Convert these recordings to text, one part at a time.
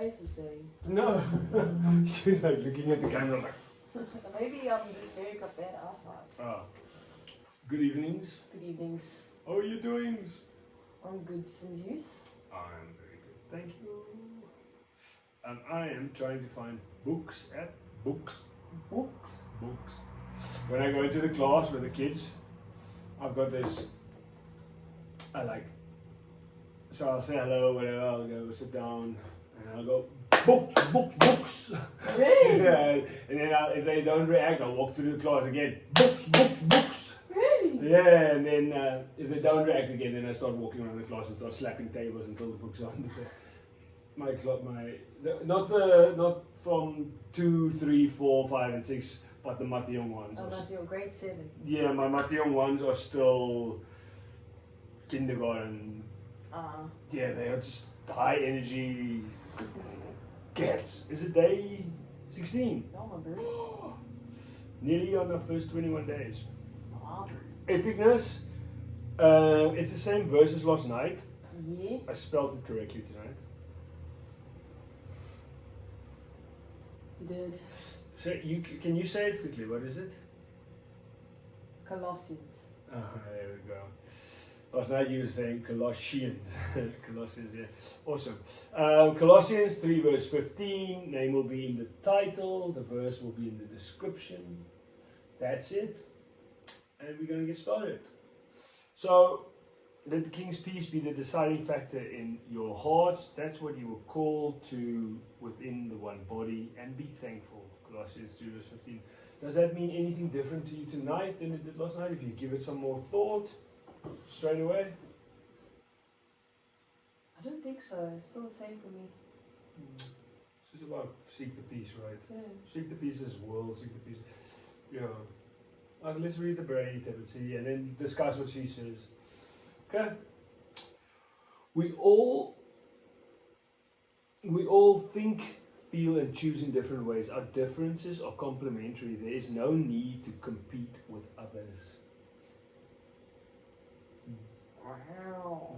face was saying. No. You're like looking at the camera like. Maybe I'm just very got bad eyesight. Good evenings. Good evenings. How are you doing? I'm good, since use. I am very good. Thank you. And I am trying to find books. When I go into the class with the kids, I've got this. So I'll say hello, whatever. I'll go sit down, and I'll go books. Really? Yeah, and then if they don't react, I'll walk through the class again. Books. Really? Yeah, and then if they don't react again, then I start walking around the class and start slapping tables until the books are on not from 2, 3, 4, 5, and 6, but the Mattheon ones. Oh, that's your grade 7. Yeah, my Mattheon ones are still kindergarten. Yeah, they are just high energy cats. Is it day 16? Oh my bird. Nearly on the first 21 days. Wow. Epicness. It's the same verse as last night. Yeah. I spelled it correctly tonight. You did. So can you say it quickly? What is it? Colossians. There we go. Last night you were saying Colossians. Colossians, yeah. Awesome. Colossians 3 verse 15. Name will be in the title. The verse will be in the description. That's it. And we're going to get started. So, let the King's peace be the deciding factor in your hearts. That's what you were called to within the one body. And be thankful. Colossians 3 verse 15. Does that mean anything different to you tonight than it did last night? If you give it some more thought, straight away? I don't think so. It's still the same for me. It's just about seek the peace, right? Yeah. Seek the peace as well. Seek the peace. Let's read the Brady table, see, and then discuss what she says. Okay. We all think, feel, and choose in different ways. Our differences are complementary. There is no need to compete with others. Wow.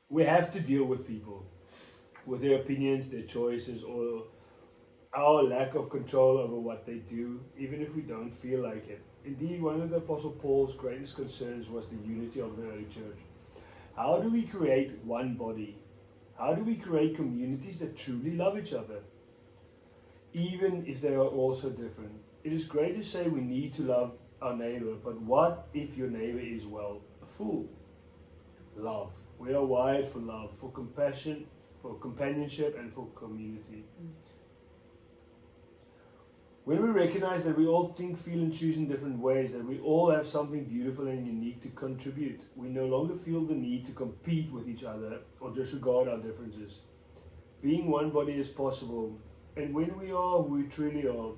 We have to deal with people, with their opinions, their choices, or our lack of control over what they do, even if we don't feel like it. Indeed, one of the Apostle Paul's greatest concerns was the unity of the early church. How do we create one body? How do we create communities that truly love each other, even if they are all so different? It is great to say we need to love our neighbor, but what if your neighbor is, well, a fool? Love. We are wired for love, for compassion, for companionship, and for community. When we recognize that we all think, feel, and choose in different ways, that we all have something beautiful and unique to contribute, we no longer feel the need to compete with each other or disregard our differences. Being one body is possible, and when we are who we truly are,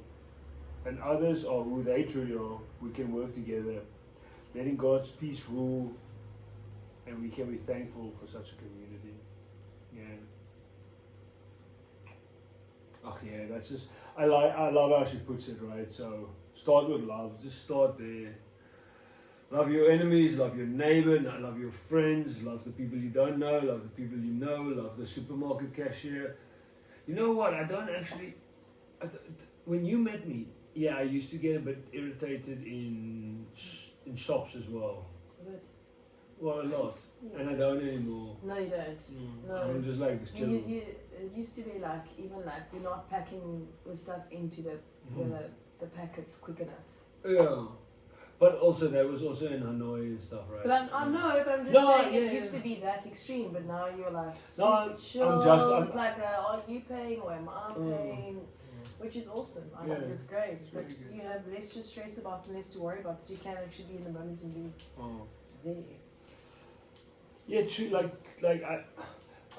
and others are who they truly are, we can work together, letting God's peace rule, and we can be thankful for such a community. Yeah. Oh yeah, that's just, I love how she puts it, right? So start with love, just start there. Love your enemies, love your neighbor, love your friends, love the people you don't know, love the people you know, love the supermarket cashier. You know what, when you met me, yeah, I used to get a bit irritated in shops as well. Good. Well, a lot. Yes. And I don't anymore. No, you don't. No. I'm just like, chill. It used to be like, even like, we're not packing the stuff into the packets quick enough. Yeah. But also, that was also in Hanoi and stuff, right? But I'm just saying, it used to be that extreme, but now you're like, chill. It's like, are you paying or am I paying? Which is awesome. I think it's great. It's like you have less to stress about and less to worry about, that you can actually be in the moment and be there. Yeah, true. Like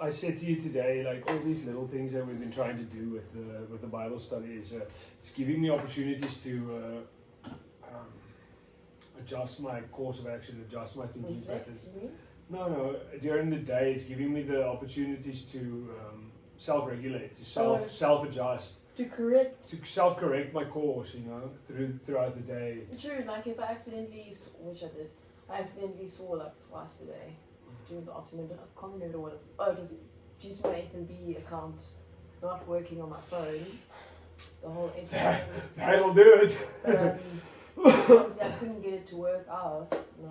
I said to you today, like all these little things that we've been trying to do with the Bible study is it's giving me opportunities to adjust my course of action, adjust my thinking patterns. No. During the day, it's giving me the opportunities to self-regulate, to self-adjust. To self-correct my course, throughout the day. True, like if I accidentally, which I did, I accidentally saw like twice today during the afternoon. I can't remember what it was. Oh, it was due to my F&B account not working on my phone, the whole Instagram. That'll do it. Obviously I couldn't get it to work out, and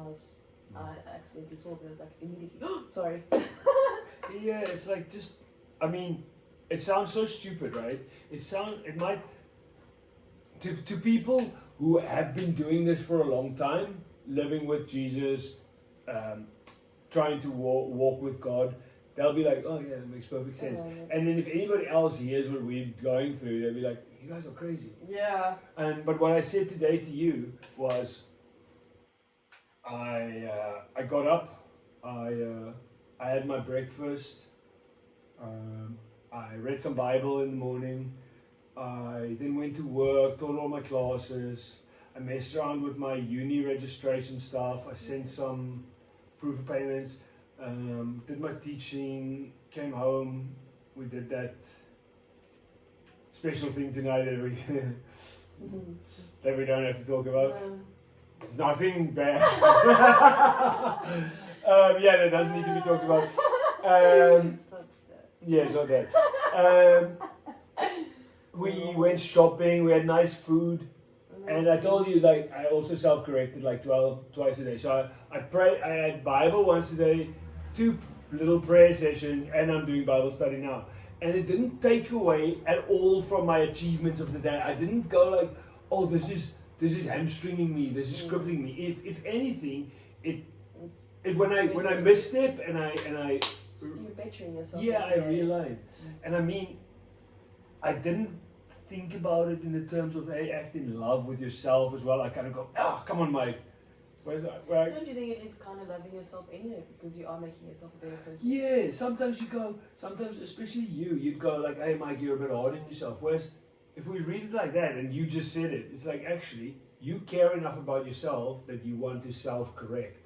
I accidentally saw it, and I was like immediately, sorry. Yeah, it's like just, I mean, it sounds so stupid, right? It might, to people who have been doing this for a long time, living with Jesus, trying to walk with God, they'll be like, oh yeah, that makes perfect sense. And then if anybody else hears what we're going through, they'll be like, you guys are crazy. Yeah. But what I said today to you was, I got up, I had my breakfast, I read some Bible in the morning, I then went to work, taught all my classes, I messed around with my uni registration stuff, I sent some proof of payments, did my teaching, came home, we did that special thing tonight that we don't have to talk about. It's nothing bad. Yeah, that doesn't need to be talked about. It's not that. Yeah, it's not that. We went shopping, we had nice food, and I told you, like, I also self-corrected like twice a day. So I had Bible once a day, 2 little prayer sessions, and I'm doing Bible study now. And it didn't take away at all from my achievements of the day. I didn't go like, oh, this is hamstringing me, this is crippling me. If anything, when I misstep and I you're bettering yourself. yeah, I realized. And I mean, I didn't think about it in the terms of act in love with yourself as well. I kind of go, come on, Mike. Where's that? Don't you think it is kind of loving yourself anyway, because you are making yourself a better person? Yeah, sometimes especially you'd go like, hey Mike, you're a bit hard on yourself. Whereas if we read it like that and you just said it, it's like, actually, you care enough about yourself that you want to self-correct.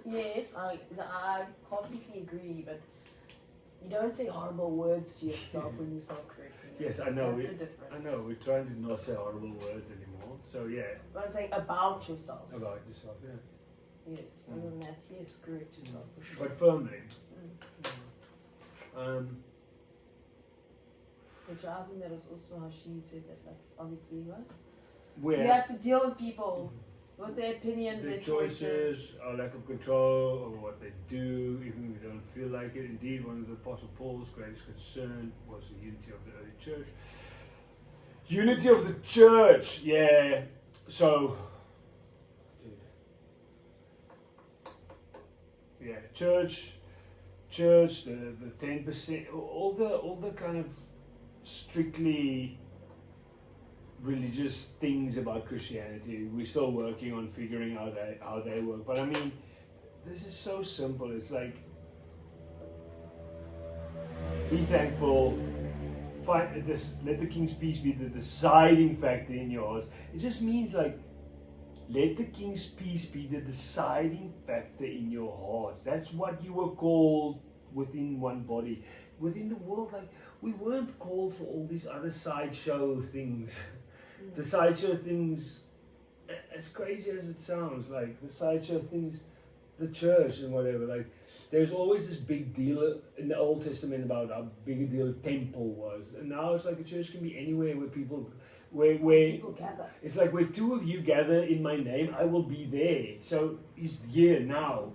Yes, I completely agree, but you don't say horrible words to yourself when you're self-correcting yourself. Yes, I know. That's the difference. I know, we're trying to not say horrible words anymore. So yeah. But I'm saying about yourself. About yourself, yeah. Yes, other than that, yes, correct yourself for sure. But firmly. Which I think that was also how she said that, like, obviously, right? Where You have to deal with people, with their opinions, their choices. our lack of control over what they do, even if we don't feel like it. Indeed, one of the Apostle Paul's greatest concern was the unity of the early church. Unity of the church, yeah. So, yeah, church, the 10%, all the kind of strictly religious things about Christianity. We're still working on figuring out how they work. But I mean, this is so simple. It's like, be thankful. Let the King's peace be the deciding factor in your hearts. It just means like, let the King's peace be the deciding factor in your hearts. That's what you were called within one body. Within the world, like, we weren't called for all these other sideshow things. The sideshow things, as crazy as it sounds, like the sideshow things, the church and whatever, like, there's always this big deal in the Old Testament about how big a deal a temple was, and now it's like a church can be anywhere where people gather. It's like where 2 of you gather in my name, I will be there. So he's here now,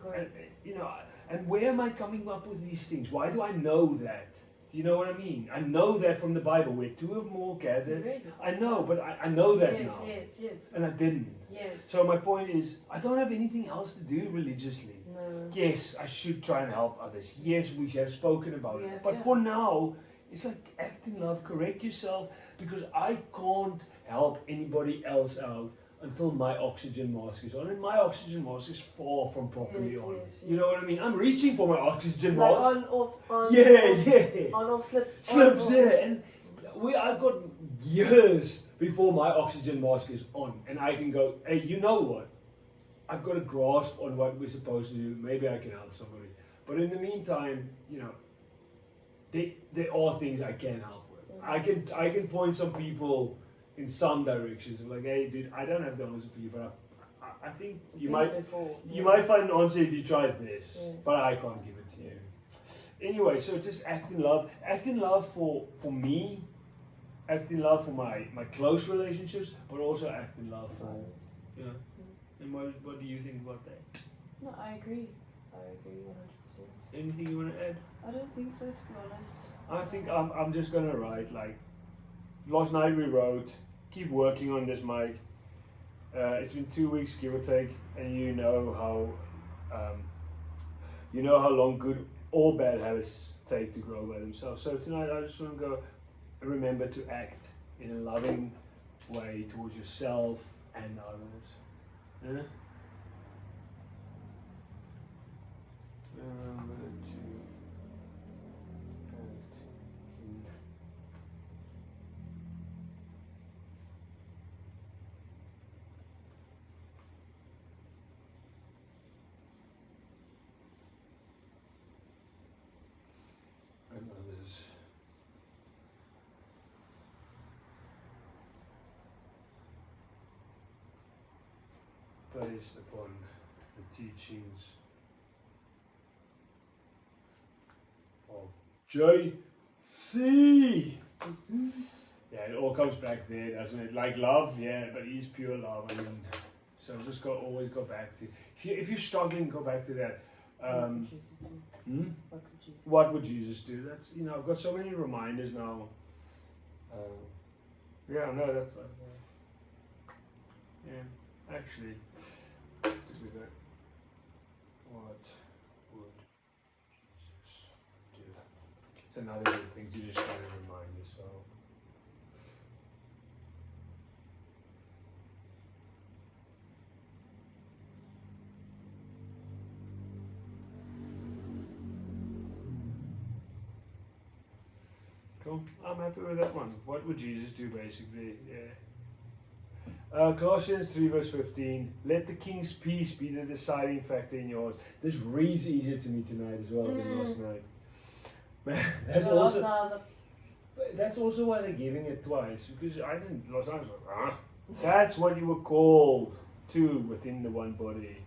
and where am I coming up with these things? Why do I know that? Do you know what I mean? I know that from the Bible, where 2 or more gathered. I know, but I know that now. Yes. And I didn't. Yes. So my point is, I don't have anything else to do religiously. No. Yes, I should try and help others. Yes, we have spoken about it. But for now, it's like act in love, correct yourself, because I can't help anybody else out until my oxygen mask is on. And my oxygen mask is far from properly on. You know what I mean? I'm reaching for my oxygen mask. Like on, off, on. On, off, slips. Slips, yeah. And I've got years before my oxygen mask is on. And I can go, hey, you know what? I've got a grasp on what we're supposed to do. Maybe I can help somebody. But in the meantime, there are things I can help with. I can point some people in some directions. Like, hey, dude, I don't have the answer for you, but I think you might find an answer if you try this, but I can't give it to you. Anyway, so just act in love. Act in love for me. Act in love for my close relationships, but also act in love for yeah. And what do you think about that? No, I agree 100%. Anything you want to add? I don't think so, to be honest. I think I'm just gonna write like last night we wrote. Keep working on this, Mike. It's been 2 weeks, give or take, and you know how long good or bad habits take to grow by themselves. So tonight I just want to go and remember to act in a loving way towards yourself and others. Yeah? Remember to act in and others. Based upon the teachings of JC. Yeah, it all comes back there, doesn't it? Like love, yeah, but he's pure love. I mean, so just always go back to. If you're struggling, go back to that. What would Jesus do? That's I've got so many reminders now. Yeah, no, that's yeah. Actually, to do that, what would Jesus do? It's another good thing to just try to remind yourself. Cool. I'm happy with that one. What would Jesus do, basically? Yeah. Colossians 3 verse 15. Let the King's peace be the deciding factor in yours. This reads easier to me tonight as well than last night. That's also why they're giving it twice, because I didn't. Last night I was like, That's what you were called to within the one body,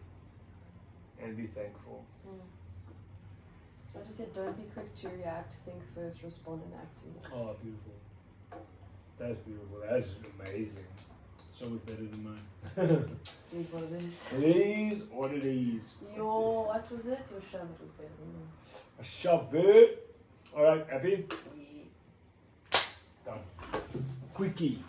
and be thankful. I just said, don't be quick to react. Think first, respond, and act. Oh, beautiful. That's beautiful. That's amazing. So much better than mine. It is what it is. It is what it is. What was it? Your shove it was better than mine. A shove it. Alright, happy? Yeah. Done. Quickie.